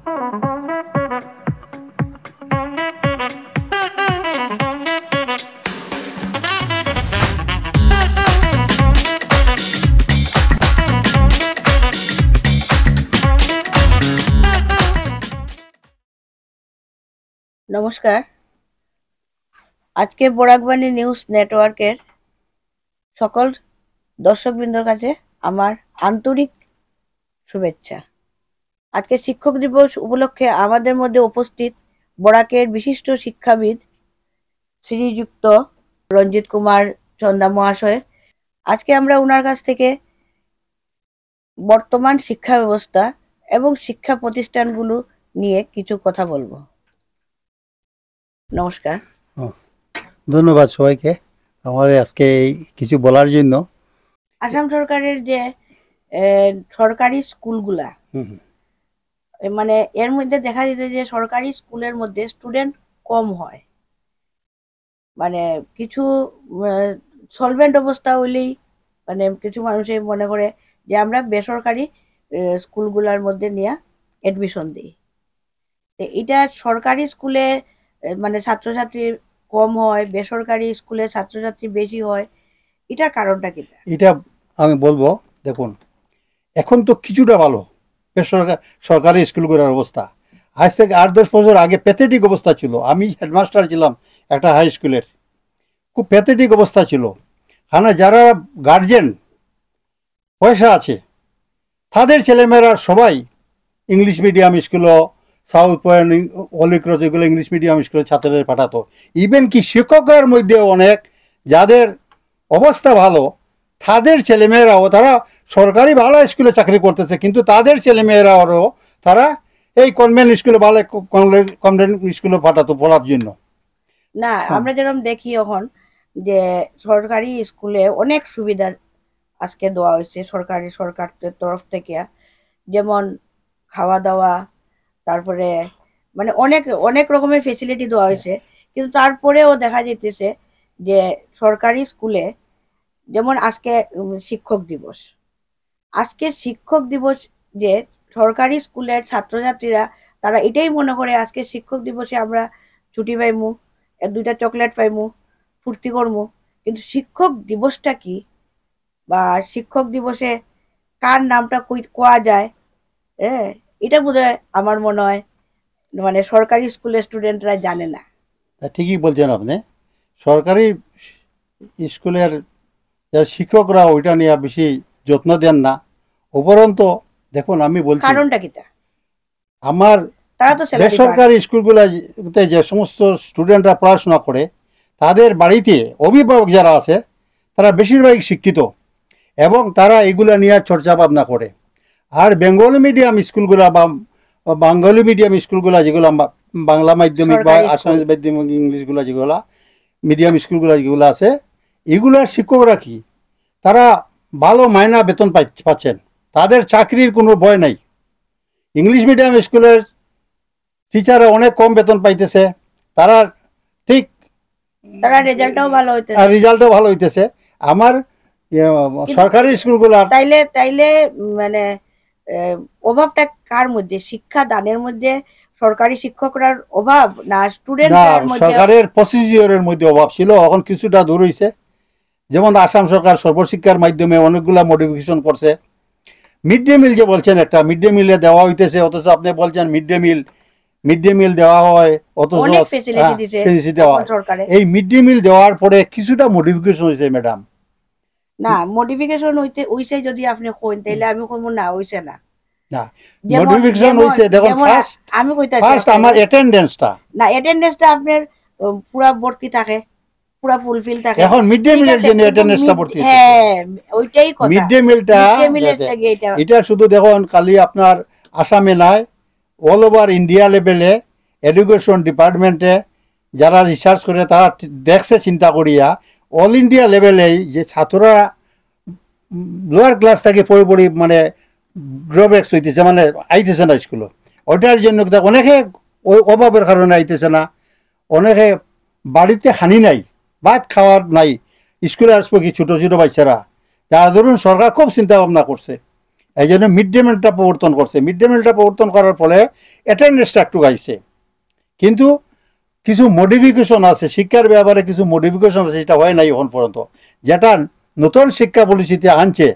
নমস্কার। আজকে বরাকবাণী নিউজ নেটওয়ার্কের সকল দর্শকবৃন্দর কাছে আমার আন্তরিক শুভেচ্ছা। আজকে শিক্ষক দিবস উপলক্ষে আমাদের মধ্যে উপস্থিত বরাকের বিশিষ্ট শিক্ষাবিদ শ্রীযুক্ত রঞ্জিত কুমার চন্দা মহাশয়। আজকে আমরা ওনার কাছ থেকে বর্তমান শিক্ষা ব্যবস্থা এবং শিক্ষা প্রতিষ্ঠানগুলো নিয়ে কিছু কথা বলবো। নমস্কার। ধন্যবাদ সবাইকে আমার আজকে কিছু বলার জন্য। আসাম সরকারের যে সরকারি স্কুলগুলা, মানে এর মধ্যে দেখা যেত যে সরকারি স্কুলের মধ্যে স্টুডেন্ট কম হয়, মানে কিছু সলভেন্ট অবস্থা হইলেই মানে কিছু মানুষে মনে করে যে আমরা বেসরকারি স্কুলগুলোর মধ্যে নিয়ে অ্যাডমিশন দিই। এটা সরকারি স্কুলে মানে ছাত্রছাত্রী কম হয়, বেসরকারি স্কুলে ছাত্রছাত্রী বেশি হয়, এটার কারণটা কি? এটা আমি বলবো, দেখুন এখন তো কিছুটা ভালো সরকারি স্কুলগুলোর অবস্থা। আজ থেকে 8-10 বছর আগে প্যাথেটিক অবস্থা ছিল। আমি হেডমাস্টার ছিলাম একটা হাই স্কুলের, খুব প্যাথেটিক অবস্থা ছিল। যারা গার্জেন পয়সা আছে তাদের ছেলেমেয়েরা সবাই ইংলিশ মিডিয়াম স্কুলও, সাউথ পয়েন্ট, অলিক্রস, এগুলো ইংলিশ মিডিয়াম স্কুলে ছাত্রদের পাঠাতো। ইভেন কি শিক্ষকের মধ্যে অনেক যাদের অবস্থা ভালো তাদের ছেলেমেয়েরাও তারা সরকারি ভালো স্কুলে চাকরি করতেছে, কিন্তু তাদের ছেলেমেয়েরাও তারা এই কনভেন্ট স্কুলে ভালো কনভেন্ট স্কুলে পাঠাতো পড়ার জন্য। না, আমরা যেরকম দেখি এখন যে সরকারি স্কুলে অনেক সুবিধা আজকে দেওয়া হয়েছে সরকারের তরফ থেকে, যেমন খাওয়া দাওয়া, তারপরে মানে অনেক অনেক রকমের ফেসিলিটি দেওয়া হয়েছে। কিন্তু তারপরেও দেখা যেতেছে যে সরকারি স্কুলে, যেমন আজকে শিক্ষক দিবস, যে সরকারি স্কুলের ছাত্রছাত্রীরা তারা এটাই মনে করে আজকে শিক্ষক দিবসে আমরা ছুটি পাইমু, 2টা চকলেট পাইমু, ফুর্তি করমু। কিন্তু শিক্ষক দিবসটা কি, বা শিক্ষক দিবসে কার নামটা কোয়া যায়, এটা বোধহয় আমার মনে হয় মানে সরকারি স্কুলের স্টুডেন্টরা জানে না। ঠিকই বলছেন আপনি। সরকারি স্কুলের যারা শিক্ষকরা ওইটা নিয়ে বেশি যত্ন দেন না। উপরন্তু দেখুন আমি বলছি কারণটা কি, আমার বেসরকারি স্কুলগুলোতে যে সমস্ত স্টুডেন্টরা পড়াশোনা করে তাদের বাড়িতে অভিভাবক যারা আছে তারা বেশিরভাগই শিক্ষিত এবং তারা এগুলা নিয়ে চর্চা ভাবনা করে। আর বেঙ্গলি মিডিয়াম স্কুলগুলা বা বাঙালি মিডিয়াম স্কুলগুলা, যেগুলো বাংলা মাধ্যমিক বা আসামিজ মাধ্যমিক ইংলিশগুলা, যেগুলা মিডিয়াম স্কুলগুলা যেগুলো আছে, এগুলার শিক্ষকরা কি তারা ভালো মাইনা বেতন পাচ্ছেন, তাদের চাকরির কোনো ভয় নাই। ইংলিশ মিডিয়াম স্কুলের টিচাররা অনেক কম বেতন পাইতেছে, তারা ঠিক রেজাল্টও ভালো হইতেছে। আমার সরকারি স্কুলগুলো তাইলে মানে অভাবটা কার মধ্যে? শিক্ষা দানের মধ্যে সরকারি শিক্ষকরার অভাব, না স্টুডেন্টদের মধ্যে? সরকারের প্রসিজিওরের মধ্যে অভাব ছিল, এখন কিছুটা দূর হইছে। যেমন আসাম সরকার সর্বশিক্ষার মাধ্যমে অনেকগুলা মডিফিকেশন করছে। মিড ডে মিল যে বলছেন, একটা মিড ডে মিলে দেওয়া হইতেছে, অথচ আপনি বলছেন মিড ডে মিল দেওয়া হয়, অথচ এই মিড ডে মিল দেওয়ার পরে কিছুটা মডিফিকেশন হয়েছে ম্যাডাম। না, মডিফিকেশন হইছে যদি আপনি কইন তাইলে আমি কইব না হইছে না। না, মডিফিকেশন হইছে। দেখুন আমি কইতাছি ফার্স্ট আমার অ্যাটেন্ডেন্সটা, না অ্যাটেন্ডেন্সটা আপনার পুরো ভর্তি থাকে, পুরো ফুলফিল থাকে। এখন মিড ডে মিলের জন্য অ্যাটেন্ডেন্সটা ভর্তি, হ্যাঁ ওইটাই কথা। মিড ডে মিলটা এটা শুধু দেখুন খালি আপনার আসামে নাই, অল ওভার ইন্ডিয়া লেভেলে এডুকেশন ডিপার্টমেন্টে যারা রিসার্চ করে তারা দেখছে চিন্তা করিয়া অল ইন্ডিয়া লেভেলে যে ছাত্ররা লোয়ার ক্লাস থেকে পড়ি মানে ড্রব্যাকস হইতেছে, মানে আইতেছে না স্কুলে। ওইটার জন্য অনেকে ওই অভাবের কারণে আইতেছে না, অনেকে বাড়িতে হানি নাই, ভাত খাওয়ার নাই, স্কুলে আসবো কি ছোটো ছোটো বাচ্চারা, যারা ধরুন সরকার খুব চিন্তা ভাবনা করছে। এই জন্য মিড ডে মিলটা প্রবর্তন করছে। মিড ডে মিলটা প্রবর্তন করার ফলে অ্যাটেন্ডেন্সটা একটু গাইছে, কিন্তু কিছু মডিফিকেশন আছে শিক্ষার ব্যাপারে, কিছু মডিফিকেশন আছে, সেটা হয় নাই এখন পর্যন্ত, যেটা নতুন শিক্ষা পলিসিতে আনছে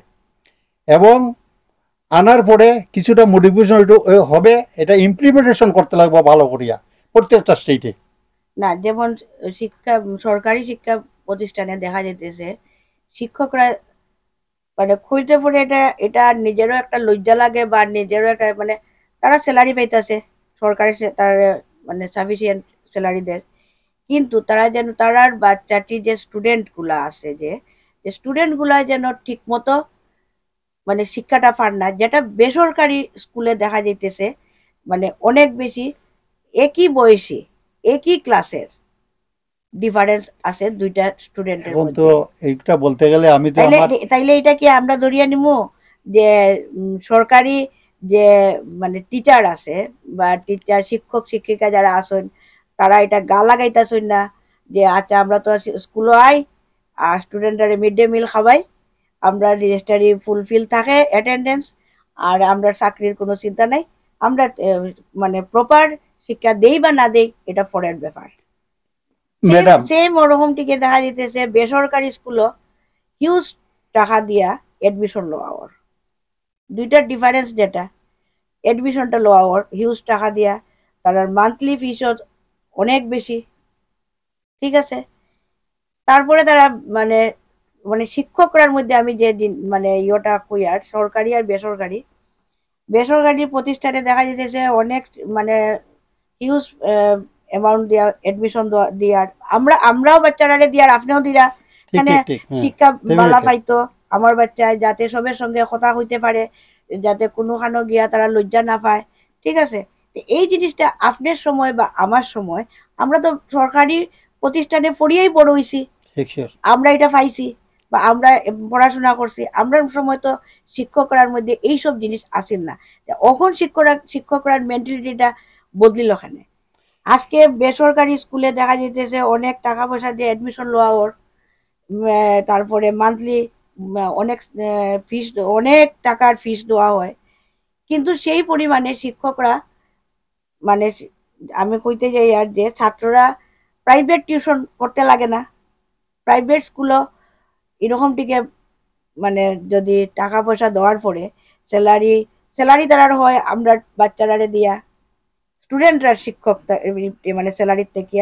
এবং আনার পরে কিছুটা মডিফিকেশন হবে, এটা ইমপ্লিমেন্টেশন করতে লাগবে ভালো করিয়া প্রত্যেকটা স্টেটে। না, যেমন শিক্ষা, সরকারি শিক্ষা প্রতিষ্ঠানে দেখা যেতেছে শিক্ষকরা মানে খুঁজতে পড়ে, এটা এটা নিজেরও একটা লজ্জা লাগে বা নিজেরও একটা মানে তারা স্যালারি পাইতেছে সরকারি, তার মানে সাফিসিয়েন্ট স্যালারি দেয়, কিন্তু তারা যেন তারার বাচ্চাটি যে স্টুডেন্টগুলা আছে, যে স্টুডেন্টগুলা যেন ঠিক মতো মানে শিক্ষাটা পান না, যেটা বেসরকারি স্কুলে দেখা যাইতেছে মানে অনেক বেশি একই বয়সী একই ক্লাসের ডিফারেন্স আছে দুইটা স্টুডেন্টের এখন মধ্যে। তো এইটা বলতে গেলে আমি তো তাইলে আমার তাইলে এটা কি আমরা ধরিয়া নিমু যে সরকারি যে মানে টিচার আছে বা টিচার শিক্ষক শিক্ষিকা যারা আছেন তারা এটা গা লাগাইতেছেন না যে আচ্ছা আমরা তো স্কুলে আই আর স্টুডেন্টরা মিড ডে মিল খাওয়াই, আমরা রেজিস্টারি ফুলফিল থাকে অ্যাটেন্ডেন্স, আর আমরা চাকরির কোনো চিন্তা নাই, আমরা মানে প্রপার শিক্ষা দেই বা না দেই এটা পরের ব্যাপার। ম্যাডাম সেম ওরকমটিকে দেখা যেতেছে বেসরকারি স্কুলও হিউজ টাকা দিয়া এডমিশন লওয়া ওর, দুইটার ডিফারেন্স যেটা এডমিশনটা লওয়া ওর হিউজ টাকা দিয়া, তার মান্থলি ফিসও অনেক বেশি, ঠিক আছে। তারপরে তারা মানে মানে শিক্ষকরার মধ্যে আমি যে মানে ইয়েটা কই আর সরকারি আর বেসরকারি, বেসরকারি প্রতিষ্ঠানে দেখা যেতেছে অনেক মানে হিউজ অ্যামাউন্ট দিয়া এডমিশন দিয়ার, আমরাও বাচ্চারা দিয়ার আপনিও দিলা, ঠিক মানে ঠিক ঠিক, হ্যাঁ শিক্ষা বালা definitely। পাইতো আমার বাচ্চায়, যাতে সবের সঙ্গে কথা হইতে পারে, যাতে কোনোখানো গিয়া তারা লজ্জা না পায়, ঠিক আছে। এই জিনিসটা আপনার সময় বা আমার সময় আমরা তো সরকারি প্রতিষ্ঠানে পড়িয়েই বড় হইছি, ঠিক স্যার। আমরা এটা পাইছি বা আমরা পড়াশোনা করছি, আমরা সময় তো শিক্ষকরার মধ্যে এইসব জিনিস আসেন না, এখন শিক্ষকরার মেন্টালিটিটা বদলিল ওখানে। আজকে বেসরকারি স্কুলে দেখা যেতেছে অনেক টাকা পয়সা দিয়ে অ্যাডমিশন লওয়া ওর, তারপরে মান্থলি অনেক ফিস, অনেক টাকার ফিস দেওয়া হয়, কিন্তু সেই পরিমাণে শিক্ষকরা মানে আমি কইতে যাই আর যে ছাত্ররা প্রাইভেট টিউশন করতে লাগে না, প্রাইভেট স্কুলও এরকমটিকে মানে যদি টাকা পয়সা দেওয়ার পরে স্যালারি স্যালারি দ্বারা হয় আমরা বাচ্চারা দিয়া স্টুডেন্টরা শিক্ষক মানে স্যালারির থেকে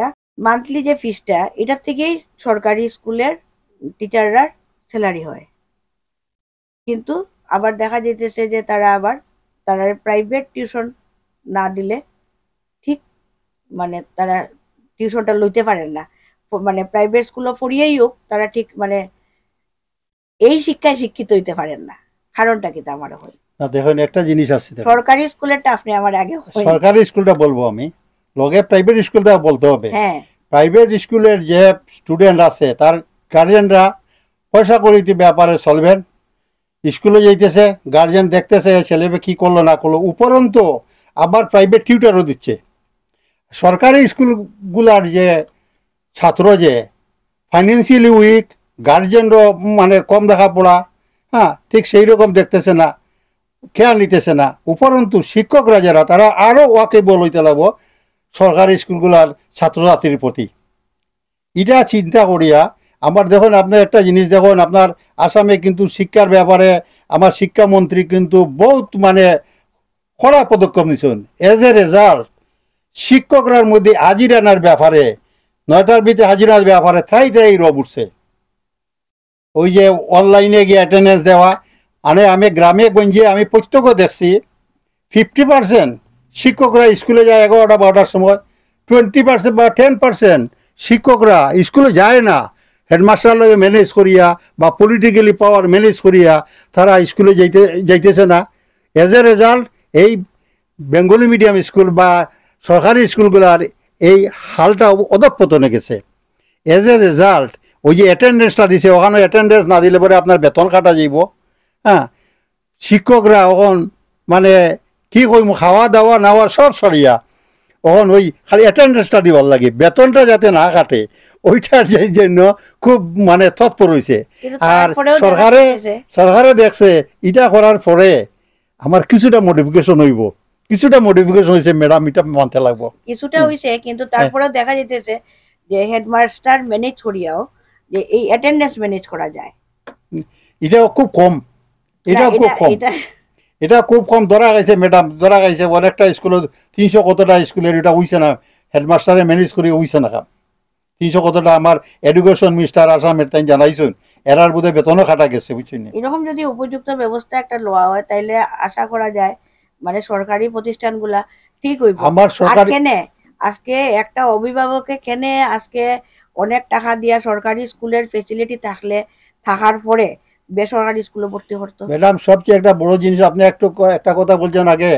মান্থলি যে ফিসটা এটার থেকেই সরকারি স্কুলের টিচাররা স্যালারি হয়, কিন্তু আবার দেখা যেতেছে যে তারা প্রাইভেট টিউশন না দিলে ঠিক মানে তারা টিউশনটা লইতে পারেন না, মানে প্রাইভেট স্কুলও পড়িয়েই হোক তারা ঠিক মানে এই শিক্ষায় শিক্ষিত হইতে পারেন না, কারণটা কি আমার হয় না দেখুন একটা জিনিস আছে, সরকারি স্কুলেরটা আপনি আমার আগে সরকারি স্কুলটা বলবো আমি, লগে প্রাইভেট স্কুলটা বলতে হবে। হ্যাঁ, প্রাইভেট স্কুলের যে স্টুডেন্ট আছে তার গার্জিয়ানরা পয়সা করিতে ব্যাপারে চলবেন, স্কুলে যাইতেছে গার্জিয়ান দেখতেছে ছেলে কি করলো না করলো, উপরন্তু আবার প্রাইভেট টিউটারও দিচ্ছে। সরকারি স্কুলগুলার যে ছাত্র যে ফাইন্যান্সিয়ালি উইক, গার্জিয়ানরও মানে কম লেখাপড়া, হ্যাঁ ঠিক সেই রকম দেখতেছে না, খেয়াল নিতেছে না, উপরন্তু শিক্ষকরা যারা তারা আরও ওয়াকেবল হইতে লাগবো সরকারি স্কুলগুলার ছাত্রছাত্রীর প্রতি। এটা চিন্তা করিয়া আমার দেখুন আপনার একটা জিনিস দেখুন, আপনার আসামে কিন্তু শিক্ষার ব্যাপারে আমার শিক্ষামন্ত্রী কিন্তু বহুত মানে কড়া পদক্ষেপ নিছেন। এজ এ রেজাল্ট শিক্ষকরার মধ্যে হাজিরানার ব্যাপারে 9টার ভিতরে হাজিরার ব্যাপারে থাই রব উঠছে। ওই যে অনলাইনে গিয়ে অ্যাটেন্ডেন্স দেওয়া, মানে আমি গ্রামে গঞ্জে আমি প্রত্যক্ষ দেখছি 50% শিক্ষকরা স্কুলে যায় 11টা 12টার সময়, 20% বা 10% শিক্ষকরা স্কুলে যায় না, হেডমাস্টার লগে ম্যানেজ করিয়া বা পলিটিক্যালি পাওয়ার ম্যানেজ করিয়া তারা স্কুলে যাইতেছে না। এজ এ রেজাল্ট এই বেঙ্গলি মিডিয়াম স্কুল বা সরকারি স্কুলগুলার এই হালটা অধঃপতনে গেছে। এজ এ রেজাল্ট ওই যে অ্যাটেন্ডেন্সটা দিছে, ওখানে অ্যাটেন্ডেন্স না দিলে পরে আপনার বেতন কাটা যাইব। হ্যাঁ, শিক্ষকরা এখন মানে কি কইম, খাওয়া দাওয়া নেওয়া সব সরিয়া এখন ওই খালি অ্যাটেন্ডেন্সটা দিবার লাগে, বেতনটা যাতে না কাটে ওইটার জন্য খুব মানে তৎপর হয়েছে। আর সরকারে দেখছে এটা করার পরে আমার কিছুটা মডিফিকেশন হইব, কিছুটা মডিফিকেশন হয়েছে ম্যাডাম, এটা মানতে লাগবো। কিছুটা হইছে, কিন্তু তারপরেও দেখা যাইতেছে যে হেডমাস্টার ম্যানেজ করিয়াও যে এই অ্যাটেন্ডেন্স ম্যানেজ করা যায় এটাও খুব কম, না। এটাও খুব কম, এটা এটা খুব কম ধরা গেছে ম্যাডাম, ধরা গেছে অনেকটা স্কুলে 300 কতটা স্কুলের এটা হইছে না, হেডমাস্টারে ম্যানেজ করে হইছে না কাম। 300 কতটা আমার এডুকেশন মিনিস্টার আসামের তাই জানাইছেন, এরার বোধহয় বেতনও কাটা গেছে, বুঝছেন। এরকম যদি উপযুক্ত ব্যবস্থা একটা লওয়া হয় তাইলে আশা করা যায় মানে সরকারি প্রতিষ্ঠানগুলা ঠিক হইব। আমার আর সরকারি কেনে আজকে একটা অভিভাবককে কেনে আজকে অনেক টাকা দিয়া সরকারি স্কুলের ফেসিলিটি থাকলে থাকার পরে বেসরকারি স্কুলে ভর্তি করতো। ম্যাডাম সবচেয়ে একটা বড় জিনিস, আপনি একটা কথা বলছেন আগে,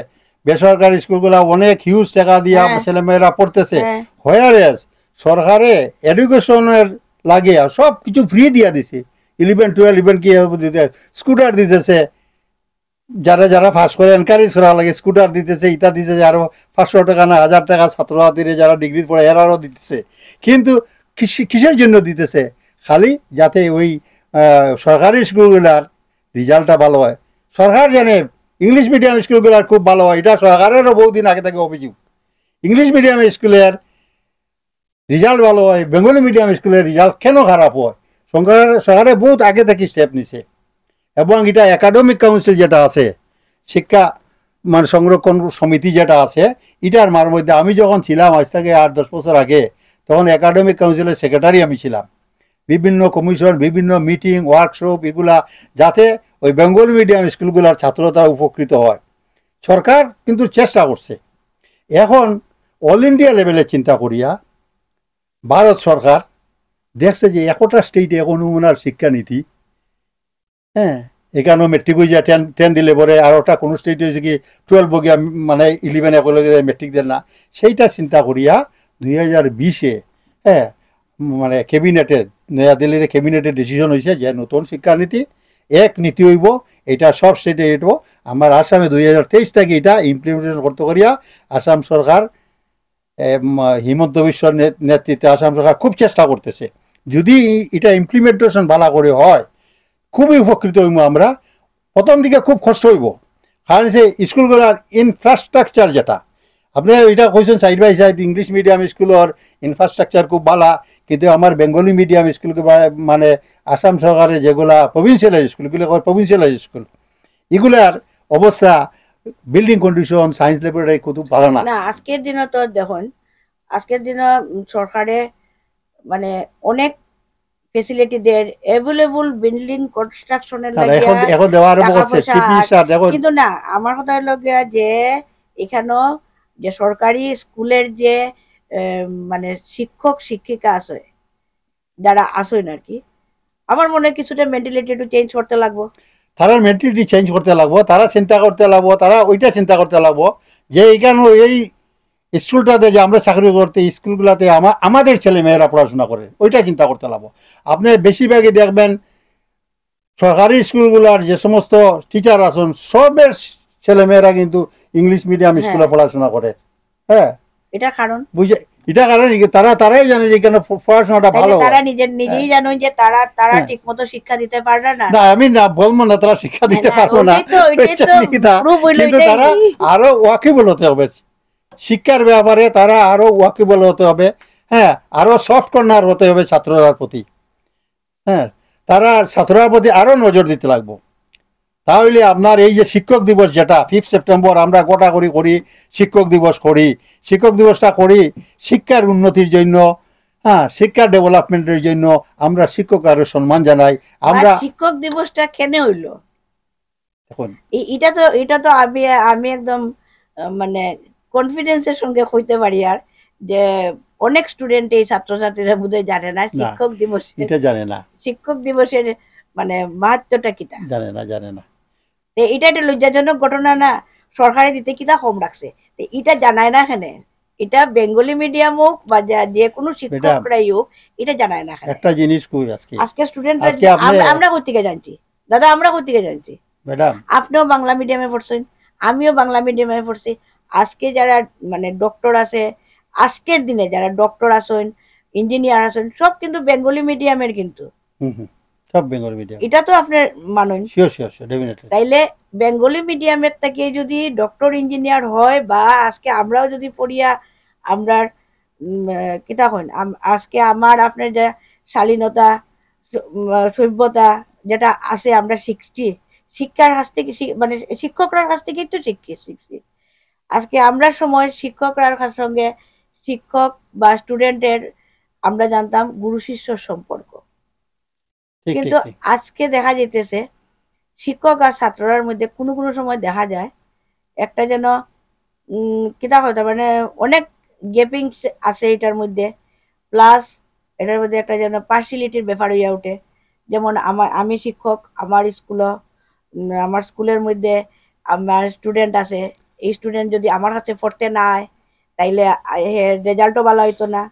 বেসরকারি স্কুলগুলা অনেক হিউজ টাকা দিয়ে হ্যাঁ। ছেলেমেয়েরা পড়তেছে, হ্যাঁ। হোয়ার সরকারে এডুকেশনের লাগে সব কিছু ফ্রি দিয়ে দিছে, 11-12 ইভেন কি দিতে স্কুটার দিতেছে, যারা যারা ফার্স্ট করে এনকারেজ করা লাগে স্কুটার দিতেছে, ইটা দিতেছে, আরো 500 টাকা না 1000 টাকা ছাত্রছাত্রীরা যারা ডিগ্রি পড়ে এরারও দিতেছে। কিন্তু কিসের জন্য দিতেছে? খালি যাতে ওই সরকারি স্কুলগুলার রেজাল্টটা ভালো হয়। সরকার জানে ইংলিশ মিডিয়াম স্কুলগুলার খুব ভালো হয়, এটা সরকারেরও বহুদিন আগে থেকে অভিযোগ। ইংলিশ মিডিয়াম স্কুলের রেজাল্ট ভালো হয়, বেঙ্গলি মিডিয়াম স্কুলের রেজাল্ট কেন খারাপ হয়? সরকারে বহুত আগে থেকে স্টেপ নিছে, এবং এটা একাডেমিক কাউন্সিল যেটা আছে, শিক্ষা মানে সংরক্ষণ সমিতি যেটা আছে, এটার মার মধ্যে আমি যখন ছিলাম আজ থেকে 8-10 বছর আগে, তখন একাডেমিক কাউন্সিলের সেক্রেটারি আমি ছিলাম। বিভিন্ন কমিশন, বিভিন্ন মিটিং, ওয়ার্কশপ, এগুলা যাতে ওই বেঙ্গল মিডিয়াম স্কুলগুলোর ছাত্ররা উপকৃত হয়। সরকার কিন্তু চেষ্টা করছে। এখন অল ইন্ডিয়া লেভেলে চিন্তা করিয়া ভারত সরকার দেখছে যে একটা স্টেটে এখন ওনার শিক্ষানীতি, হ্যাঁ, এখানেও মেট্রিক হয়ে যায়, 10 দিলে পরে, আর ওটা কোনো স্টেট হয়েছে কি 12 বগিয়া মানে 11 একলগে মেট্রিক দেন না, সেইটা চিন্তা করিয়া 2020-এ হ্যাঁ মানে ক্যাবিনেটের, নয়াদিল্লিতে ক্যাবিনেটের ডিসিশন হয়েছে যে নতুন শিক্ষানীতি এক নীতি হইব, এটা সব স্টেটে হইব। আমার আসামে 2023 থেকে এটা ইমপ্লিমেন্টেশন করতে করিয়া আসাম সরকার, হিমন্ত বিশ্বর নেতৃত্বে আসাম সরকার খুব চেষ্টা করতেছে। যদি এটা ইমপ্লিমেন্টেশন ভালো করে হয় খুবই উপকৃত হইব আমরা। প্রথম দিকে খুব কষ্ট হইব, কারণ সে স্কুলগুলোর ইনফ্রাস্ট্রাকচার যেটা আপনি এটা কইছেন side by side English medium স্কুলের ইনফ্রাস্ট্রাকচার খুব ভালো, কিন্তু আমার বেঙ্গলি মিডিয়াম স্কুল মানে আসাম সরকারের যেগুলা প্রভিন্সিয়াল স্কুলগুলো, প্রভিন্সিয়াল স্কুল, এগুলার অবস্থা, বিল্ডিং কন্ডিশন, সায়েন্স ল্যাবরেটরি খুব ভালো না। আজকের দিনে তো দেখুন, আজকের দিনে সরকারে মানে অনেক ফেসিলিটি দেয়, অ্যাভেলেবল বিল্ডিং কনস্ট্রাকশনের লাগে এখন দেওয়া আরম্ভ করছে, কিন্তু না, আমার কথা হলো গিয়া যে এখানেও যে সরকারি স্কুলের যে মানে শিক্ষক শিক্ষিকা আছে যারা আসেন আর কি, আমার মনে হয় কিছুটা মেন্টালিটি একটু চেঞ্জ করতে লাগবো। তারা মেন্টালিটি চেঞ্জ করতে লাগবো, তারা চিন্তা করতে লাগবো, তারা ওইটা চিন্তা করতে লাগবো যে এইখানে এই স্কুলটাতে যে আমরা চাকরি করতে স্কুলগুলাতে আমাদের ছেলে মেয়েরা পড়াশোনা করে, ওইটা চিন্তা করতে লাগবো। আপনি বেশিরভাগই দেখবেন সরকারি স্কুলগুলার যে সমস্ত টিচার আছেন সবের ছেলে মেয়েরা কিন্তু ইংলিশ মিডিয়াম স্কুলে পড়াশোনা করে। হ্যাঁ, এটা কারণ বুঝে, এটা কারণ তারাই জানে যে এখানে পড়াশোনাটা ভালো, তারা নিজেই জানেন যে তারা ঠিক মতো শিক্ষা দিতে পারে না। না আমি না বলবো না তারা শিক্ষা দিতে পারবো না, কিন্তু তারা আরো ওয়াকিবল হতে হবে শিক্ষার ব্যাপারে, তারা আরো ওয়াকিবল হতে হবে। হ্যাঁ, আরো সফট কর্নার হতে হবে ছাত্ররার প্রতি। হ্যাঁ, তারা ছাত্ররার প্রতি আরো নজর দিতে লাগবো। তাহলে আপনার এই যে শিক্ষক দিবস যেটা 5 সেপ্টেম্বর আমরা গোটা করি শিক্ষক দিবস করি, শিক্ষক দিবসটা করি শিক্ষার উন্নতির জন্য, হ্যাঁ, শিক্ষার ডেভেলপমেন্টের জন্য, আমরা শিক্ষকের সম্মান জানাই। আমরা শিক্ষক দিবসটা কেন হইলো এখন এটা তো আমি একদম মানে কনফিডেন্সের সঙ্গে কইতে পারি আর যে অনেক স্টুডেন্ট এই ছাত্রছাত্রীরা বোধহয় জানে না শিক্ষক দিবস, এটা জানে না, শিক্ষক দিবসের মানে মাহাত্ম্যটা কিটা জানে না। এটা একটা লজ্জাজনক ঘটনা না, সরকারে দিতে কিটা কম রাখছে, এটা জানায় না এখানে। এটা বেঙ্গলি মিডিয়াম হোক বা যে কোনো শিক্ষকরাই হোক, এটা জানায় না। একটা জিনিস কই আজকে স্টুডেন্ট আমরা কোথা থেকে জানছি দাদা, আমরা কোথা থেকে জানছি ম্যাডাম? আপনিও বাংলা মিডিয়ামে পড়ছেন, আমিও বাংলা মিডিয়ামে পড়ছি। আজকে যারা মানে ডক্টর আছে, আজকের দিনে যারা ডক্টর আছেন, ইঞ্জিনিয়ার আছেন, সব কিন্তু বেঙ্গলি মিডিয়ামের, কিন্তু সব বেঙ্গলি মিডিয়াম। এটা তো আপনার মানুন। Sure sure sure definitely. তাইলে বেঙ্গলি মিডিয়ামের থেকে যদি ডক্টর ইঞ্জিনিয়ার হয় বা আজকে আমরাও যদি পড়িয়া আমরা কিতা কইন আজকে আমার আপনার যে শালীনতা সভ্যতা যেটা আছে আমরা শিখছি শিক্ষার কাছ থেকে মানে শিক্ষকরার কাছ থেকেই তো শিখছি। আজকে আমরা সময় শিক্ষকরার সঙ্গে শিক্ষক বা স্টুডেন্টের আমরা জানতাম গুরু শিষ্যর সম্পর্ক, কিন্তু আজকে দেখা যেতেছে শিক্ষক আর ছাত্ররার মধ্যে কোনো কোনো সময় দেখা যায় একটা যেন কিতা হয়তো মানে অনেক গ্যাপিং আছে এটার মধ্যে, প্লাস এটার মধ্যে একটা যেন পার্সিয়ালিটির ব্যাপার হইয়া ওঠে। যেমন আমি শিক্ষক, আমার স্কুলের মধ্যে আমার স্টুডেন্ট আছে, এই স্টুডেন্ট যদি আমার কাছে পড়তে না হয় তাইলে রেজাল্টও ভালো হইতো না,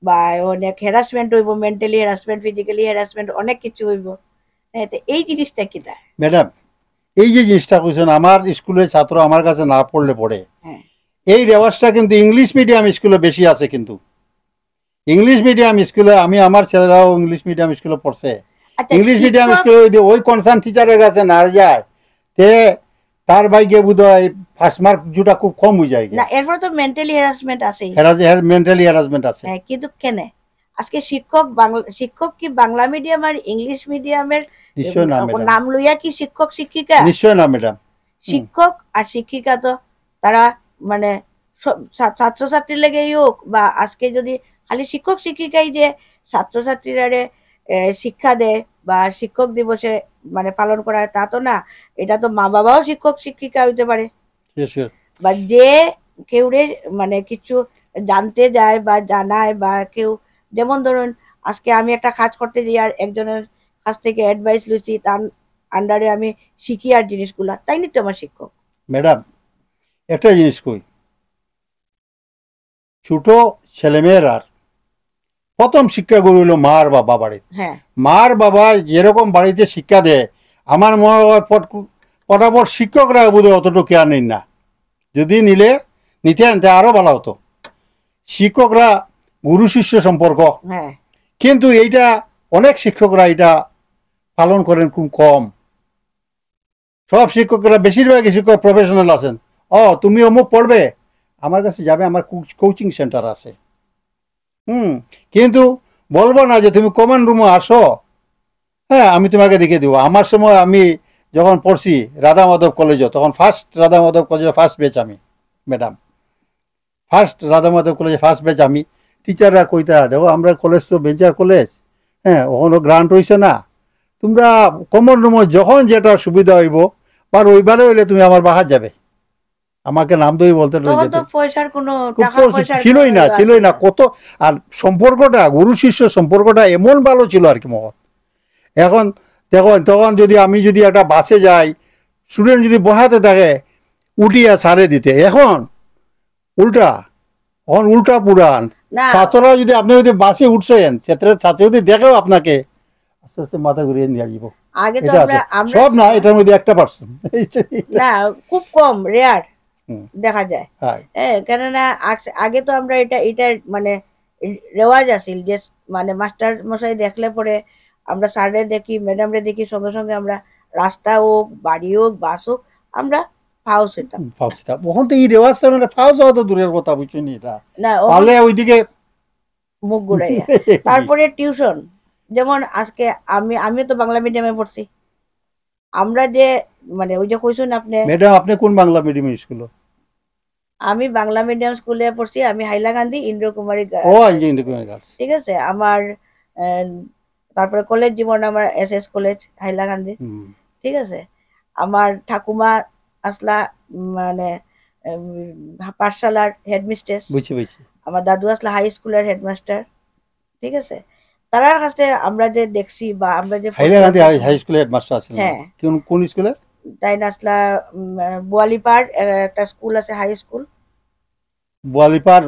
বা অনেক হ্যারাসমেন্ট হইব, মেন্টালি হ্যারাসমেন্ট, ফিজিক্যালি হ্যারাসমেন্ট, অনেক কিছু হইব। হ্যাঁ, তো এই জিনিসটা কি দেয় ম্যাডাম? এই যে জিনিসটা কইছেন, আমার স্কুলের ছাত্র আমার কাছে না পড়লে পড়ে, এই রেওয়াজটা কিন্তু ইংলিশ মিডিয়াম স্কুলে বেশি আছে। কিন্তু ইংলিশ মিডিয়াম স্কুলে আমার ছেলেরাও ইংলিশ মিডিয়াম স্কুলে পড়ছে। ইংলিশ মিডিয়াম স্কুলে ওই কনসার্ন টিচারের কাছে না যায় তে তার বাইকে বোধহয় ফার্স্ট মার্ক জুটা খুব কম হয়ে যায় না। এরপর তো মেন্টালি হ্যারাসমেন্ট আছে, মেন্টালি হ্যারাসমেন্ট আছে। হ্যাঁ, কিন্তু কেন আজকে শিক্ষক কি বাংলা মিডিয়াম আর ইংলিশ মিডিয়ামের নিশ্চয় না ম্যাডাম, নাম লইয়া কি শিক্ষক শিক্ষিকা? নিশ্চয় না ম্যাডাম। শিক্ষক আর শিক্ষিকা তো তারা মানে ছাত্রছাত্রীর লেগেই হোক, বা আজকে যদি খালি শিক্ষক শিক্ষিকাই যে ছাত্রছাত্রীরা শিক্ষা দেয় বা শিক্ষক দিবসে মানে পালন করা তা তো না। এটা তো মা বাবাও শিক্ষক শিক্ষিকা হইতে পারে, বা যে কেউ মানে কিছু জানতে যায় বা জানায়, বা কেউ যেমন ধরুন আজকে আমি একটা কাজ করতে যাই আর একজনের কাছ থেকে অ্যাডভাইস লুচি, তার আন্ডারে আমি শিখি আর জিনিসগুলা, তাই নিতে আমার শিক্ষক। ম্যাডাম একটা জিনিস কই, ছোট ছেলেমেয়েরা প্রথম শিক্ষা গুরু হলো মার বাবা বাড়িতে। মার বাবা যেরকম বাড়িতে শিক্ষা দেয়, আমার মনে হয় পটাপট শিক্ষকরা বোধহয় অতটুকু কেয়ার নিন না। যদি নিতেন তা আরো ভালো হতো। শিক্ষকরা গুরু শিষ্য সম্পর্ক, কিন্তু এইটা অনেক শিক্ষকরা এটা পালন করেন খুব কম। সব শিক্ষকরা, বেশিরভাগই শিক্ষক প্রফেশনাল আছেন। তুমি অমুক পড়বে, আমার কাছে যাবে, আমার কোচিং সেন্টার আছে। কিন্তু বলবো না যে তুমি কমন রুমে আসো, হ্যাঁ আমি তোমাকে দেখে দেবো। আমার সময় আমি যখন পড়ছি রাধা মাধব কলেজে, তখন রাধা মাধব কলেজে ফার্স্ট ব্যাচ আমি ম্যাডাম, রাধা মাধব কলেজে ফার্স্ট ব্যাচ আমি। টিচাররা কইতা, দেখো আমরা কলেজ তো বেঞ্চার কলেজ, হ্যাঁ ওখানে গ্রান্ট হয়েছে না, তোমরা কমন রুমে যখন যেটা সুবিধা হইব আর ওইবারে হইলে তুমি আমার বাহার যাবে। আমাকে নাম দই বলতে ছিলই না কত। আর সম্পর্কটা গুরু শিষ্য সম্পর্কটা এমন ভালো ছিল আর কি মহৎ। এখন তখন যদি আমি একটা বাসে যাই, স্টুডেন্ট যদি বসাতে থাকে উঠিয়া ছাড়ে দিতে, এখন উল্টা পুরান। ছাত্ররা যদি আপনি যদি বাসে উঠছেন, ছাত্র যদি দেখেও আপনাকে আস্তে আস্তে মাথা ঘুরিয়ে নিয়ে আসবো। সব না, এটার মধ্যে 1% না, খুব কম, রেয়ার দেখা যায়। কেননা আগে তো আমরা এটা মানে রেওয়াজ আছিল যে মানে মাস্টার মশাই দেখলে পরে আমরা স্যারে দেখি, ম্যাডামরে দেখি, সঙ্গে সঙ্গে আমরা রাস্তা হোক, বাড়ি হোক, বাস হোক, আমরা ফাউস হইতাম। ওখান তো এই রেওয়াজটা মানে ফাউস হওয়া তো দূরের কথা, বুঝছেন না, পারলে ওইদিকে মুখ ঘুরাইয়া। তারপরে টিউশন, যেমন আজকে আমি তো বাংলা মিডিয়ামে পড়ছি। আমরা যে মানে ওই যে কইছেন আপনি, ম্যাডাম আপনি কোন বাংলা মিডিয়াম স্কুল? আমি বাংলা মিডিয়াম স্কুলে পড়ছি, আমি হাইলাকান্দি ইন্দ্র কুমারী, ঠিক আছে। আমার তারপরে কলেজ জীবন আমার SS কলেজ হাইলাকান্দি, ঠিক আছে। আমার ঠাকুমা আসলা মানে পাঠশালার হেডমিস্ট্রেস, আমার দাদু আসলা হাই স্কুলের হেডমাস্টার, ঠিক আছে। তারার কাছে আমরা যে দেখছি বা আমরা যে হাইলাকান্দি হাই স্কুলের হেডমাস্টার আছেন, হ্যাঁ কোন স্কুলে? তাই নাসলা বোয়ালিপাড় একটা স্কুল আছে, হাই স্কুল, বোয়ালিপাড়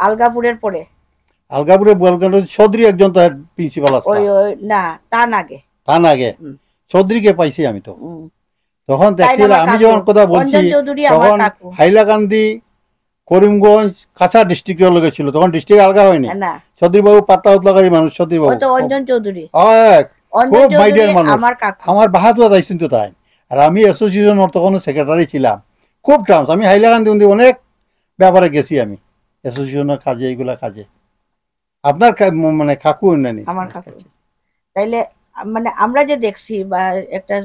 আলগাপুরের পরে। আলগাপুরে চৌধুরী একজন তো প্রিন্সিপাল আছে। না, তার আগে চৌধুরীকে পাইছি আমি তো তখন দেখছিলাম। আমি যখন কথা বলছি তখন হাইলাকান্দি করিমগঞ্জ কাছা ডিস্ট্রিক্টের লোক ছিল, তখন ডিস্ট্রিক্ট আলগা হয়নি, চৌধুরী বাবু পাত্তা উতলাকারী মানুষ, চৌধুরী ওই বাবু তো অঞ্জন চৌধুরী, খুব অঞ্জন চৌধুরী মাইডিয়ার মানুষ। আমার কাকু। আমার বাহাদুর আইসিন তো তাই। আর আমি অ্যাসোসিয়েশনের তখন সেক্রেটারি ছিলাম। খুব টার্মস, আমি হাইলাকান্দি অনেক ব্যাপারে গেছি আমি অ্যাসোসিয়েশনের কাজে, এইগুলা কাজে। আপনার মানে কাকু নানি? আমার কাকু। তাইলে মানে আমরা যে দেখছি বা একটা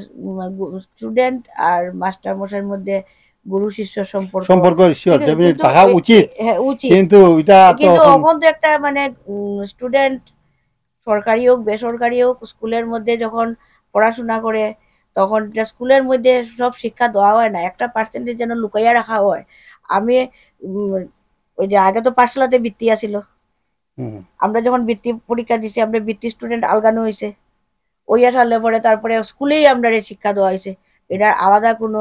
স্টুডেন্ট আর মাস্টার মশাইয়ের মধ্যে গুরু শিষ্য সম্পর্ক সম্পর্ক ঠিক আছে, ডেফিনেট কিন্তু থাকা উচিত, হ্যাঁ উচিত, কিন্তু এটা তো কিন্তু এখন এখন তো একটা মানে স্টুডেন্ট সরকারি হোক বেসরকারি হোক স্কুলের মধ্যে যখন পড়াশোনা করে তখন স্কুলের মধ্যে সব শিক্ষা দেওয়া হয় না, একটা পার্সেন্টেজ যেন লুকাইয়া রাখা হয়। আমি ওই যে আগে তো পাঠশালাতে বৃত্তি আছিল, হুম, আমরা যখন বৃত্তি পরীক্ষা দিছি আমরা বৃত্তি স্টুডেন্ট আলগানো হয়েছে, ওই সালে পরে তারপরে স্কুলেই আমরা শিক্ষা দেওয়া হয়েছে, এটার আলাদা কোনো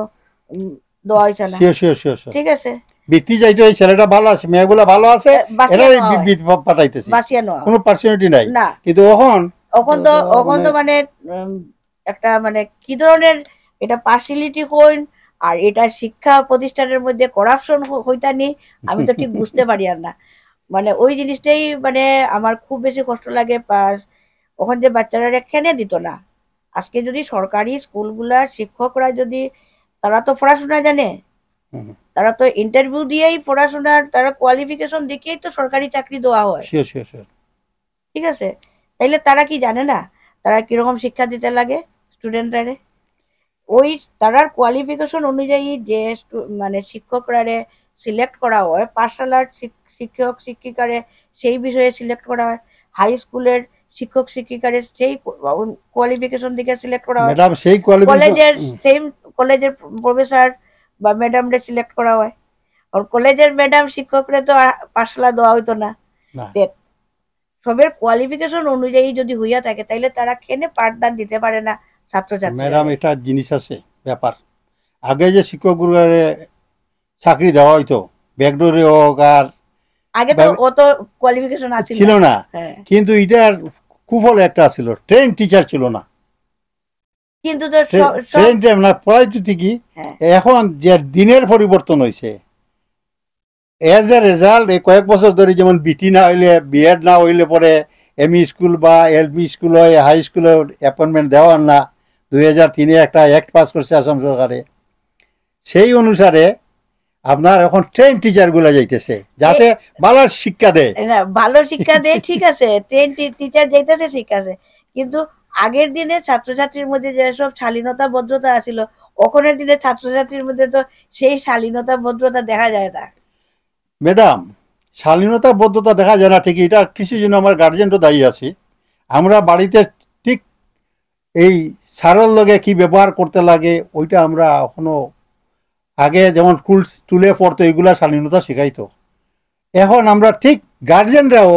দেওয়া হয়েছে না। Sure sure sure sure. ঠিক আছে, বৃত্তি যাইতে ওই ছেলেটা ভালো আছে, মেয়েগুলা ভালো আছে, বাঁচিয়ে এরাই নেওয়া হয়, পাঠাইতেছি, বাঁচিয়ে নেওয়া হয় কোনো পার্সোনালিটি নাই। না। কিন্তু এখন এখন তো মানে একটা মানে কি ধরনের এটা পার্সিয়ালিটি হইন আর এটা শিক্ষা প্রতিষ্ঠানের মধ্যে করাপশন হইতানি, আমি তো ঠিক বুঝতে পারি আর না। মানে ওই জিনিসটাই মানে আমার খুব বেশি কষ্ট লাগে। প্লাস ওখানে যে বাচ্চারা এখানে দিত না, আজকে যদি সরকারি স্কুলগুলার শিক্ষকরা যদি, তারা তো পড়াশোনা জানে, হুম, তারা তো ইন্টারভিউ দিয়েই পড়াশোনার তারা কোয়ালিফিকেশন দেখিয়েই তো সরকারি চাকরি দেওয়া হয়। Sure sure sure. ঠিক আছে, তাইলে তারা কি জানে না তারা কিরকম শিক্ষা দিতে লাগে স্টুডেন্টরা? ওই তারার কোয়ালিফিকেশন অনুযায়ী যে মানে শিক্ষকরারে সিলেক্ট করা হয়, পাঠশালার শিক্ষক শিক্ষিকারে সেই বিষয়ে সিলেক্ট করা হয়, হাই স্কুলের শিক্ষক শিক্ষিকারে সেই কোয়ালিফিকেশন দিকে সিলেক্ট করা হয়, ম্যাডাম সেই কোয়ালিফিকেশন, কলেজের সেম কলেজের প্রফেসর বা ম্যাডামরে সিলেক্ট করা হয়। আর কলেজের ম্যাডাম শিক্ষকরে তো পাঠশালা দেওয়া হইতো না। না সবের কোয়ালিফিকেশন অনুযায়ী যদি হইয়া থাকে তাইলে তারা কেনে পাঠদান দিতে পারে না ছাত্রছাত্রীরা? ম্যাডাম এটা জিনিস আছে ব্যাপার। আগে যে শিক্ষকগুলোরে চাকরি দেওয়া হইতো ব্যাকডোরে হোক, আর আগে তো অত কোয়ালিফিকেশন আছিল ছিল না, হ্যাঁ, কিন্তু এটার কুফল একটা ছিল, ট্রেন টিচার ছিল না। কিন্তু তো ট্রেন না পড়াইতো ঠিকই, হ্যাঁ, এখন যে দিনের পরিবর্তন হয়েছে, এজ এ রেজাল্ট এই কয়েক বছর ধরে যেমন বিটি না হইলে, বিএড না হইলে পরে এমই স্কুল বা এলপি স্কুল হয়, হাই স্কুলে অ্যাপয়েন্টমেন্ট দেওয়ার না। 2003 একটা অ্যাক্ট পাস করছে আসাম সরকারে, সেই অনুসারে আপনার এখন ট্রেন টিচারগুলো যাইতেছে যাতে ভালো শিক্ষা দেয়। না ভালো শিক্ষা দেয় ঠিক আছে, ট্রেন টিচার যাইতেছে ঠিক আছে, কিন্তু আগের দিনে ছাত্রছাত্রীর মধ্যে যেসব শালীনতা ভদ্রতা আছিল, ওখানের দিনে ছাত্রছাত্রীর মধ্যে তো সেই শালীনতা ভদ্রতা দেখা যায় না। ম্যাডাম শালীনতা বদ্ধতা দেখা যায় না ঠিকই, এটা কিছু জন্য আমার গার্জেনও দায়ী আছি। আমরা বাড়িতে ঠিক এই সারের লগে কি ব্যবহার করতে লাগে ওইটা আমরা এখনো, আগে যেমন স্কুলে পড়তো এগুলা শালীনতা শেখাইতো, এখন আমরা ঠিক গার্জেনরাও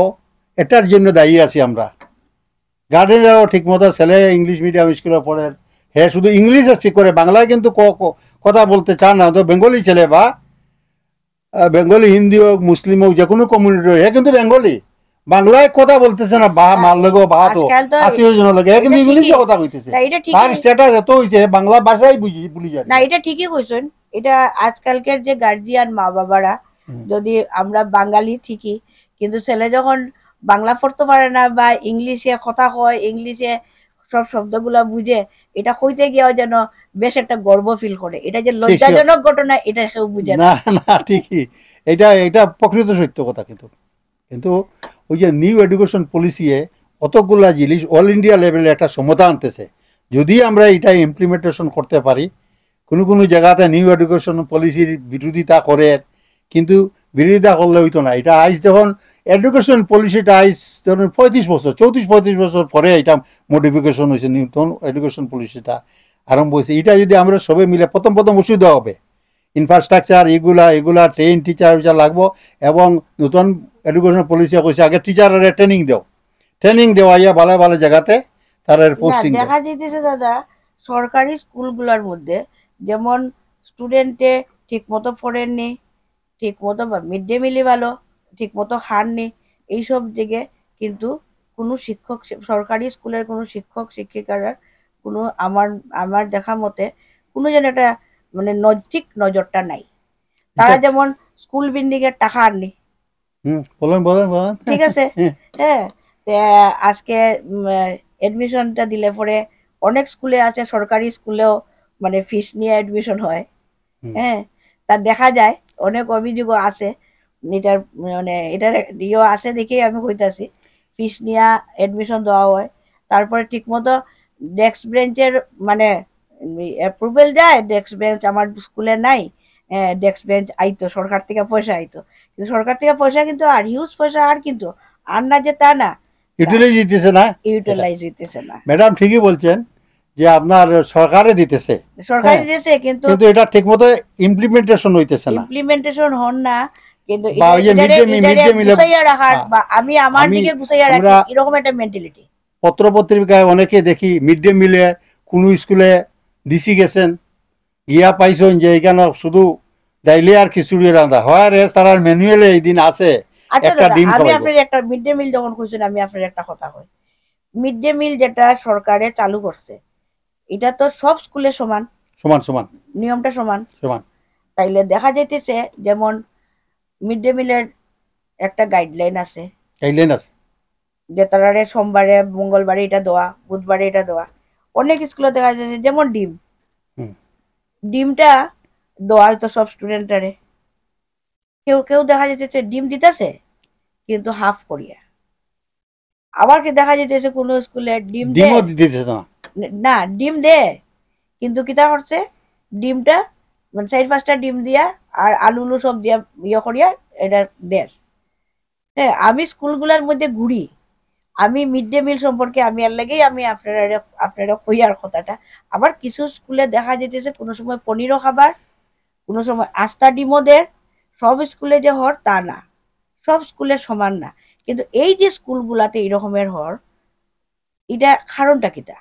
এটার জন্য দায়ী আছি। আমরা গার্জেনরাও ঠিক মতো ছেলে ইংলিশ মিডিয়াম স্কুলে পড়ে, হ্যাঁ শুধু ইংলিশে স্পিক করে, বাংলায় কিন্তু কথা বলতে চান না। তো বেঙ্গলি ছেলে বা বেঙ্গলি, হিন্দি হোক, মুসলিম হোক, যে কোনো কমিউনিটি হোক, কিন্তু বেঙ্গলি বাংলায় কথা বলতেছে না, বা মার লগে বা তো আত্মীয় জনের লগে, কিন্তু ইংলিশে কথা কইতেছে। তার স্ট্যাটাস এত হইছে বাংলা ভাষাই ভুলি যায় না। এটা ঠিকই কইছেন, এটা আজকালকার যে গার্জিয়ান মা বাবারা, যদি আমরা বাঙালি ঠিকই, কিন্তু ছেলে যখন বাংলা পড়তে পারে না বা ইংলিশে কথা কয়, ইংলিশে সব শব্দগুলা বুঝে, এটা কইতে গিয়েও যেন বেশ একটা গর্ব ফিল করে, এটা যে লজ্জাজনক ঘটনা এটা কেউ বুঝে না। না না ঠিকই, এটা এটা প্রকৃত সত্য কথা। কিন্তু কিন্তু ওই যে নিউ এডুকেশন পলিসিয়ে কতগুলা জিনিস অল ইন্ডিয়া লেভেলে একটা সমতা আনতেছে, যদি আমরা এটা ইমপ্লিমেন্টেশন করতে পারি। কোনো কোনো জায়গাতে নিউ এডুকেশন পলিসির বিরোধিতা করে, কিন্তু বিরোধিতা করলে হইতো না। এটা আইস দেখুন এডুকেশন পলিসিটা আইস ধরুন 34 বছর পরে এটা মডিফিকেশন হয়েছে, নতুন এডুকেশন পলিসিটা আরম্ভ হয়েছে। এটা যদি আমরা সবাই মিলে প্রথম অসুবিধা হবে, ইনফ্রাস্ট্রাকচার এগুলা ট্রেন টিচার লাগবো, এবং নতুন এডুকেশন পলিসি কইছে আগে টিচারের ট্রেনিং দেওয়াইয়া ভালো ভালো জায়গাতে তার পোস্টিং দেখা যাইতেছে দাদা সরকারি স্কুলগুলোর মধ্যে যেমন স্টুডেন্টে ঠিক মতো পড়েননি, ঠিক মতো মিড ডে মিলই ভালো ঠিক মতো খাননি, এইসব দিকে কিন্তু কোনো শিক্ষক, সরকারি স্কুলের কোনো শিক্ষক শিক্ষিকারা কোনো আমার আমার দেখা মতে কোনো যেন একটা মানে নৈতিক নজরটা নাই। তারা যেমন স্কুল বিল্ডিং এর টাকা আননি, বলেন বলেন বলেন। ঠিক আছে। হ্যাঁ, তে আজকে এডমিশনটা দিলে পরে অনেক স্কুলে আছে, সরকারি স্কুলেও মানে ফিস নিয়ে এডমিশন হয়। হ্যাঁ, তা দেখা যায় অনেক অভিযোগও আছে এটার, মানে এটার ইয়ে আছে দেখেই আমি কইতাছি, ফিস নিয়ে এডমিশন দেওয়া হয়। তারপরে ঠিকমতো ডেস্ক বেঞ্চের মানে অ্যাপ্রুভেল যায়, ডেস্ক বেঞ্চ আমার স্কুলে নাই। ডেস্ক বেঞ্চ আইতো সরকার থেকে পয়সা আইতো, কিন্তু সরকার থেকে পয়সা কিন্তু আর হিউজ পয়সা, আর কিন্তু আর না যে তা না, ইউটিলাইজ দিতেছে না, ইউটিলাইজ হইতেছে না। ম্যাডাম ঠিকই বলছেন যে আপনার সরকারে দিতেছে, সরকারি দিতেছে কিন্তু কিন্তু এটা ঠিকমতো ইমপ্লিমেন্টেশন হইতেছে না, ইমপ্লিমেন্টেশন হন না। কিন্তু বা ওই যে মিড ডে মিলে গুছাইয়া রাখার বা আমি আমার দিকে গুছাইয়া রাখি, আমরা এরকম একটা মেন্টালিটি। পত্র পত্রিকায় অনেকে দেখি মিড ডে মিলে কোনো স্কুলে ডিসি গেছেন, গিয়া পাইছেন যে এখানে শুধু ডাইলি আর খিচুড়ি রান্ধা হয়, রে তার ম্যানুয়ালে এই দিন আছে আচ্ছা একটা দাদা, ডিম আমি খাওয়াইব। আপনার একটা মিড ডে মিল যখন খুঁজছেন, আমি আপনার একটা কথা কই। মিড ডে মিল যেটা সরকারে চালু করছে, এটা তো সব স্কুলে সমান, সমান সমান নিয়মটা সমান। সমান। তাইলে দেখা যাইতেছে যেমন মিড ডে মিলের একটা গাইডলাইন আছে, গাইডলাইন আছে। যে তারারে সোমবারে মঙ্গলবারে এটা দেওয়া, বুধবারে এটা দেওয়া। অনেক স্কুলে দেখা যাচ্ছে যেমন ডিম, ডিমটা দেওয়া হয়তো সব স্টুডেন্টারে, কেউ কেউ দেখা যাচ্ছে ডিম দিতেছে কিন্তু হাফ করিয়া। আবার কি দেখা যাইতেছে কোনো স্কুলে ডিম দে, ডিমও দিতেছে না, না ডিম দে কিন্তু কিতা করছে, ডিমটা মানে 4-5টা ডিম দিয়া আর আলু উলু সব দিয়া ইয়ে করিয়া এটা দের। হ্যাঁ, আমি স্কুলগুলোর মধ্যে ঘুরি, আমি মিড ডে মিল সম্পর্কে আমি আর লাগেই আমি আপনারা কইয়ার কথাটা। আবার কিছু স্কুলে দেখা যেতেছে কোনো সময় পনিরও খাবার, কোনো সময় আস্তা ডিমও দের। সব স্কুলে যে হর তা না, সব স্কুলে সমান না। কিন্তু এই যে স্কুলগুলাতে এরকমের হর, এটা কারণটা কিতা?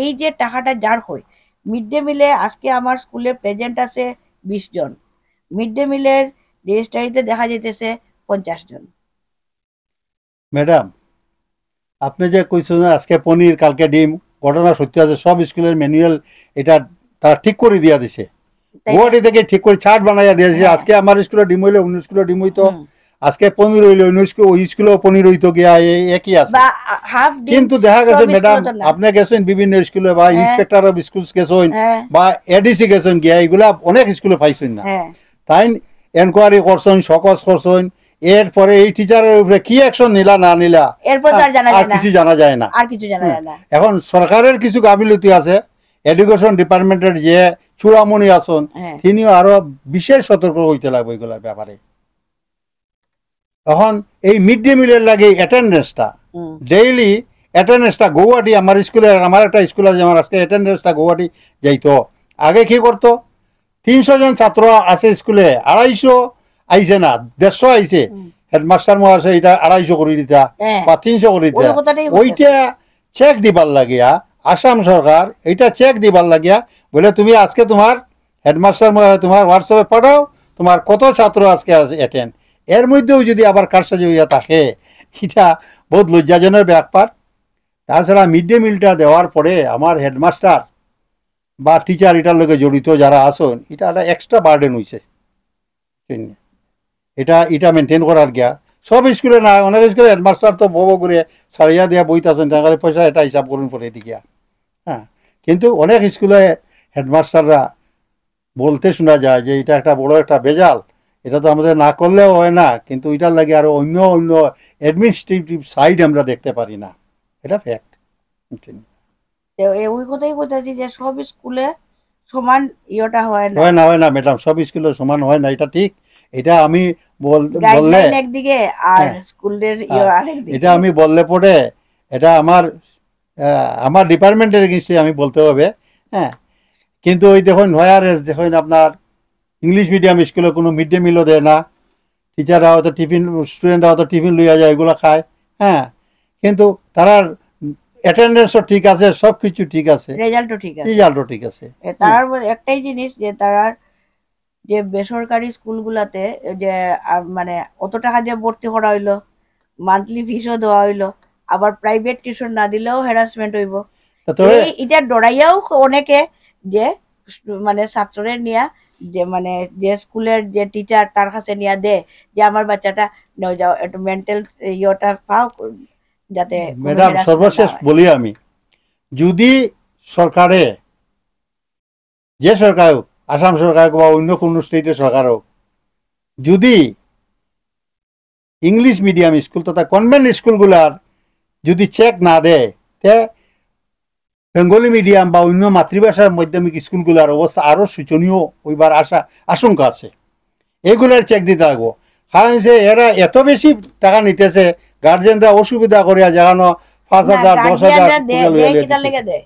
এই যে টাকাটা যার হয় মিড ডে মিলে, আজকে আমার স্কুলে প্রেজেন্ট আছে 20 জন, মিড ডে মিলের রেজিস্ট্রারিতে দেখা যেতেছে 50 জন। ম্যাডাম আপনি যে কইছেন আজকে পনির কালকে ডিম, ঘটনা সত্যি আছে, সব স্কুলের ম্যানুয়াল এটা তারা ঠিক করে দিয়া দিছে, গুয়াহাটি থেকে ঠিক করে চার্ট বানাইয়া দিয়েছে। আজকে আমার স্কুলে ডিম হইলে অন্য স্কুলে ডিম হইতো, আজকে পনির হইলে অন্য ওই স্কুলেও পনির হইতো, গিয়া একই আছে। কিন্তু দেখা গেছে ম্যাডাম আপনি গেছেন বিভিন্ন স্কুলে বা ইন্সপেক্টর অফ স্কুল গেছেন বা এডিসি গেছেন, গিয়া এগুলা অনেক স্কুলে পাইছেন না, তাই এনকোয়ারি করছেন, সকস করছেন, এরপরে এই টিচারের উপরে কি অ্যাকশন নিলা না নিলা আর কিছু জানা যায় না। এখন সরকারের কিছু গাফিলতি আছে, এডুকেশন ডিপার্টমেন্টের যে চূড়ামণি আছেন তিনিও আরো বিশেষ সতর্ক হইতে লাগবে এগুলোর ব্যাপারে। এখন এই মিড ডে মিলের লাগে অ্যাটেন্ডেন্সটা, ডেইলি অ্যাটেন্ডেন্সটা গৌহাটি আমার স্কুলে, আমার একটা স্কুল আছে, আমার আজকে অ্যাটেন্ডেন্সটা গৌহাটি যাইতো। আগে কি করতো, 300 জন ছাত্র আছে স্কুলে, 250 আইছে না 150 আইছে, হেডমাস্টার মহাশয় এটা 250 করে দিতা বা 300 করে দিতা, ওইটা চেক দিবার লাগিয়া আসাম সরকার এইটা চেক দিবার লাগিয়া বলে তুমি আজকে তোমার হেডমাস্টার তোমার হোয়াটসঅ্যাপে পাঠাও তোমার কত ছাত্র আজকে আছে অ্যাটেন্ড। এর মধ্যেও যদি আবার কারসাজি হইয়া থাকে, এটা বহুত লজ্জাজনক ব্যাপার। তাছাড়া মিড ডে মিলটা দেওয়ার পরে আমার হেডমাস্টার বা টিচার এটার লগে জড়িত যারা আছেন, এটা একটা এক্সট্রা বার্ডেন হয়েছে। এটা মেনটেন করার গিয়া সব স্কুলে না, অনেক স্কুলে হেডমাস্টার তো বড় করে ছাড়িয়া দিয়া বইতেছেন, তাহলে পয়সা এটা হিসাব করুন পরে এদিকে। হ্যাঁ, কিন্তু অনেক স্কুলে হেডমাস্টাররা বলতে শোনা যায় যে এটা একটা বড় একটা বেজাল, এটা তো আমাদের না করলেও হয় না, কিন্তু এটার লাগে আরো অন্য অন্য অ্যাডমিনিস্ট্রেটিভ সাইড আমরা দেখতে পারি না, এটা ফ্যাক্ট। ওই কথাই বলতেছি যে সব স্কুলে সমান ইয়েটা হয় না, হয় না ম্যাডাম, সব স্কুলে সমান হয় না, এটা ঠিক। এটা আমি বললে একদিকে আর স্কুলের এটা আমি বললে পরে এটা আমার ডিপার্টমেন্টের এগেইনস্টে আমি বলতে হবে। হ্যাঁ, কিন্তু ওই দেখুন হোয়ারেস দেখুন আপনার ইংলিশ মিডিয়াম স্কুলে কোনো মিড ডে মিলও দেয় না, টিচাররা হয়তো টিফিন, স্টুডেন্টরা হয়তো টিফিন লইয়া যায়, এগুলো খায়। হ্যাঁ, কিন্তু তার অ্যাটেন্ডেন্সও ঠিক আছে, সব কিছু ঠিক আছে, রেজাল্টও ঠিক আছে। তার একটাই জিনিস যে তার যে বেসরকারি স্কুলগুলাতে যে মানে অত টাকা দিয়ে ভর্তি করা হইলো, মান্থলি ফিসও দেওয়া হইলো, আবার প্রাইভেট টিউশন না দিলেও হ্যারাসমেন্ট হইব। এটা ডরাইয়াও অনেকে যে মানে ছাত্রদের নিয়ে যে মানে যে স্কুলের যে টিচার তার কাছে নিয়ে দে যে আমার বাচ্চাটা নিয়ে যাও একটু মেন্টাল ইয়েটা পাও, যাতে কোনো ম্যাডাম harassment সর্বশেষ না হয়। বলি আমি, যদি সরকারে, যে সরকার হোক, আসাম সরকার হোক বা অন্য কোনো স্টেটের সরকার হোক, যদি ইংলিশ মিডিয়াম স্কুল তথা কনভেন্ট স্কুলগুলার যদি চেক না দেয়, তে বেঙ্গলি মিডিয়াম বা অন্য মাতৃভাষার মাধ্যমিক স্কুলগুলোর অবস্থা আরও শোচনীয় হইবার আশঙ্কা আছে। এগুলার চেক দিতে লাগবো। কারণ যে এরা এত বেশি টাকা নিতেছে, গার্জেনরা অসুবিধা করিয়া জাগানো 5,000 10,000 কিতার লেগে দেয়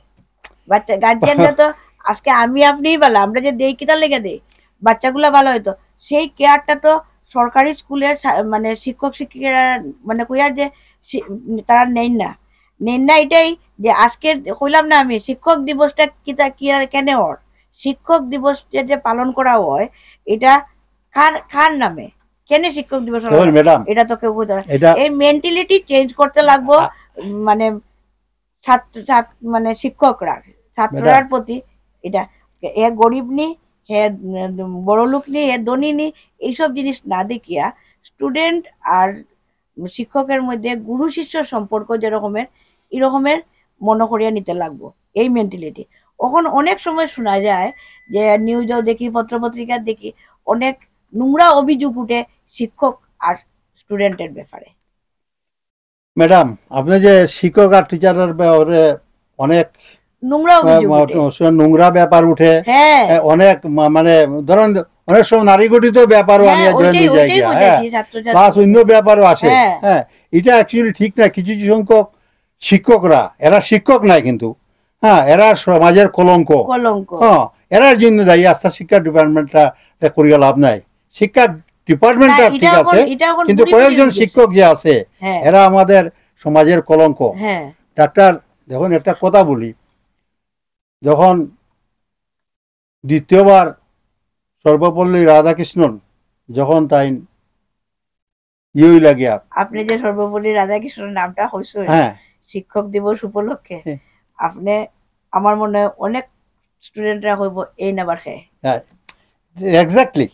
বাচ্চা গার্জিয়ানরা তো আজকে আমি আপনিই বলা আমরা যে দেই কিতার লেগে দেই বাচ্চাগুলা ভালো হইতো, সেই কেয়ারটা তো সরকারি স্কুলের মানে শিক্ষক শিক্ষিকারা মানে কইয়ার যে তারা নেন না এটাই যে আজকের কইলাম না আমি শিক্ষক দিবসটা কিতা কি আর কেন হয়, শিক্ষক দিবস যে পালন করা হয় এটা কার নামে, কেন শিক্ষক দিবস ম্যাডাম এটা তো কেউ কইতে এটা এই মেন্টালিটি চেঞ্জ করতে লাগবো। মানে মানে শিক্ষকরা ছাত্ররার প্রতি এটা হে গরিব নি হে বড় লোক নি হে ধনী নি এইসব জিনিস না দেখিয়া স্টুডেন্ট আর শিক্ষকের মধ্যে গুরু শিষ্য সম্পর্ক যেরকমের এরকমের মনে করিয়া নিতে লাগবো এই মেন্টালিটি। এখন অনেক সময় শোনা যায় যে নিউজেও দেখি পত্রপত্রিকার দেখি অনেক নোংরা অভিযোগ উঠে শিক্ষক আর স্টুডেন্টের ব্যাপারে। ম্যাডাম আপনি যে শিক্ষক আর টিচারের ব্যাপারে অনেক নোংরা অভিযোগ উঠে, নোংরা ব্যাপার উঠে, হ্যাঁ অনেক মানে ধরেন অনেক সময় নারী গঠিত ব্যাপারও আনিয়া জয়েন হয়ে যায়, প্লাস অন্য ব্যাপারও আসে। হ্যাঁ, এটা অ্যাকচুয়ালি ঠিক না। কিছু সংখ্যক শিক্ষকরা, এরা শিক্ষক নাই কিন্তু, হ্যাঁ এরা সমাজের কলঙ্ক, হ্যাঁ এরার জন্য দায়ী। আস্থা শিক্ষা ডিপার্টমেন্টটা করিয়া লাভ নাই। শিক্ষা ডিপার্টমেন্টটা ঠিক আছে, কিন্তু কয়েকজন শিক্ষক যে আছে এরা আমাদের সমাজের কলঙ্ক। ডাক্তার দেখুন একটা কথা বলি, যখন দ্বিতীয়বার সর্বপল্লী রাধাকৃষ্ণন যখন তাই ইয়ে লাগিয়া, আপনি যে সর্বপল্লী রাধাকৃষ্ণন নামটা হইছে শিক্ষক দিবস উপলক্ষে, আপনি আমার মনে হয় অনেক স্টুডেন্টরা হইব এই নাম্বার খায়। এক্স্যাক্টলি,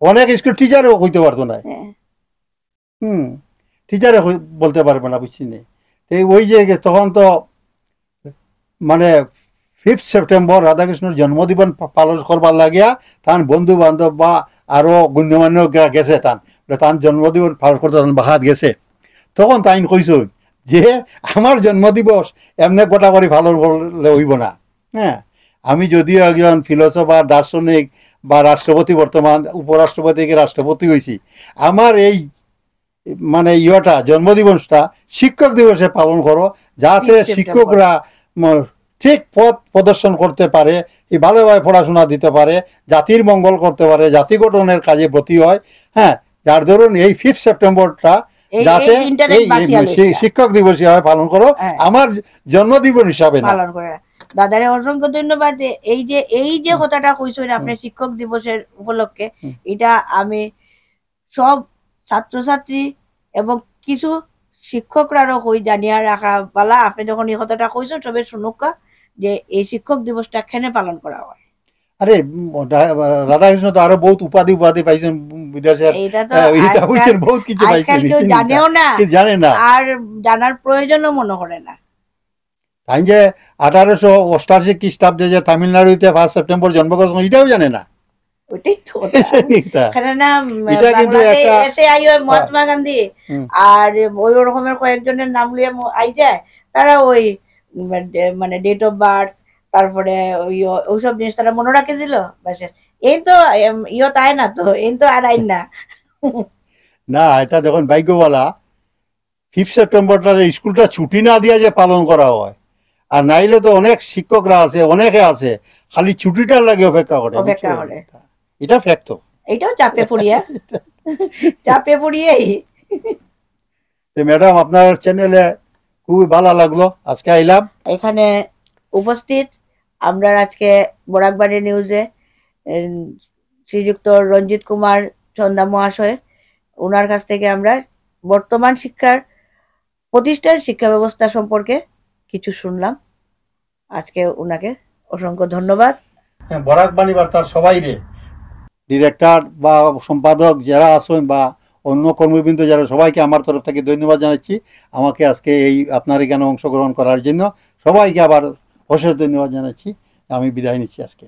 অনেক স্কুল টিচারও হইতে পারতো না। টিচারে বলতে পারবে না, বুঝছি না। ওই যে তখন তো মানে 5 সেপ্টেম্বর রাধাকৃষ্ণের জন্মদিবস পালন করবার লাগিয়া তান বন্ধু বান্ধব বা আরো গণ্যমান্য গেছে, তান জন্মদিবস পালন করতে বাহাত গেছে। তখন তাইন কইস যে আমার জন্মদিবস এমনি গোটা করে পালন করলে হইব না। হ্যাঁ, আমি যদিও একজন ফিলোসফার, দার্শনিক বা রাষ্ট্রপতি, বর্তমান উপরাষ্ট্রপতি থেকে রাষ্ট্রপতি হয়েছি, আমার এই মানে ইয়েটা জন্মদিবসটা শিক্ষক দিবসে পালন করো, যাতে শিক্ষকরা ঠিক পথ প্রদর্শন করতে পারে, ভালোভাবে পড়াশোনা দিতে পারে, জাতির মঙ্গল করতে পারে, জাতি গঠনের কাজে ব্রতী হয়। হ্যাঁ, যার ধরুন এই 5 সেপ্টেম্বরটা যাতে শিক্ষক দিবস হিসাবে পালন করো, আমার জন্মদিবস হিসাবে পালন করে। দাদারে অসংখ্য ধন্যবাদ। এই যে কথাটা কইছেন আপনি শিক্ষক দিবসের উপলক্ষে, এটা আমি সব ছাত্রছাত্রী এবং কিছু শিক্ষকরাও হই জানিয়া রাখা পালা। আপনি যখন এই কথাটা কইছেন সবে শুনুকা যে এই শিক্ষক দিবসটা কেন পালন করা হয়। আরে রাধাকৃষ্ণ তো আরো বহুত উপাধি পাইছেন বিদেশে, বহুত কিছু পাইছেন, জানেও না, জানে না, আর জানার প্রয়োজনও মনে করে না। তাই যে 1888 খ্রিস্টাব্দে যে তামিলনাড়ুতে 1 সেপ্টেম্বর জন্মগ্রহণ, এটাও জানে না। ওইটাই তো মহাত্মা গান্ধী আর ওই রকমের কয়েকজনের নাম লিয়ে আই যায়, তারা ওই মানে ডেট অফ বার্থ, তারপরে ওইসব জিনিস তারা মনে রাখে দিল, এই তো ইয়ে তাই না, তো এই তো আর আইন না। না, এটা দেখুন ভাগ্যবালা 5 সেপ্টেম্বরটা স্কুলটা ছুটি না দিয়ে যে পালন করা হয়, আর নাইলে তো অনেক শিক্ষকরা আছে, অনেকে আছে খালি ছুটিটার লাগে অপেক্ষা করে। এটা ফ্যাক্ট, এটাও চাপে পড়িয়েই। ম্যাডাম আপনার চ্যানেলে খুবই ভালো লাগলো, আজকে আইলাম এখানে উপস্থিত। আমরা আজকে বরাকবাড়ি নিউজে শ্রীযুক্ত রঞ্জিত কুমার চন্দা মহাশয়, ওনার কাছ থেকে আমরা বর্তমান শিক্ষার প্রতিষ্ঠান শিক্ষা ব্যবস্থা সম্পর্কে কিছু শুনলাম। আজকে ওনাকে অসংখ্য ধন্যবাদ। বরাকবাণী বার্তার সবাই রে ডিরেক্টর বা সম্পাদক যারা আছেন বা অন্য কর্মবৃন্দ যারা, সবাইকে আমার তরফ থেকে ধন্যবাদ জানাচ্ছি আমাকে আজকে এই আপনার এখানে অংশগ্রহণ করার জন্য। সবাইকে আবার অশেষ ধন্যবাদ জানাচ্ছি। আমি বিদায় নিচ্ছি আজকে।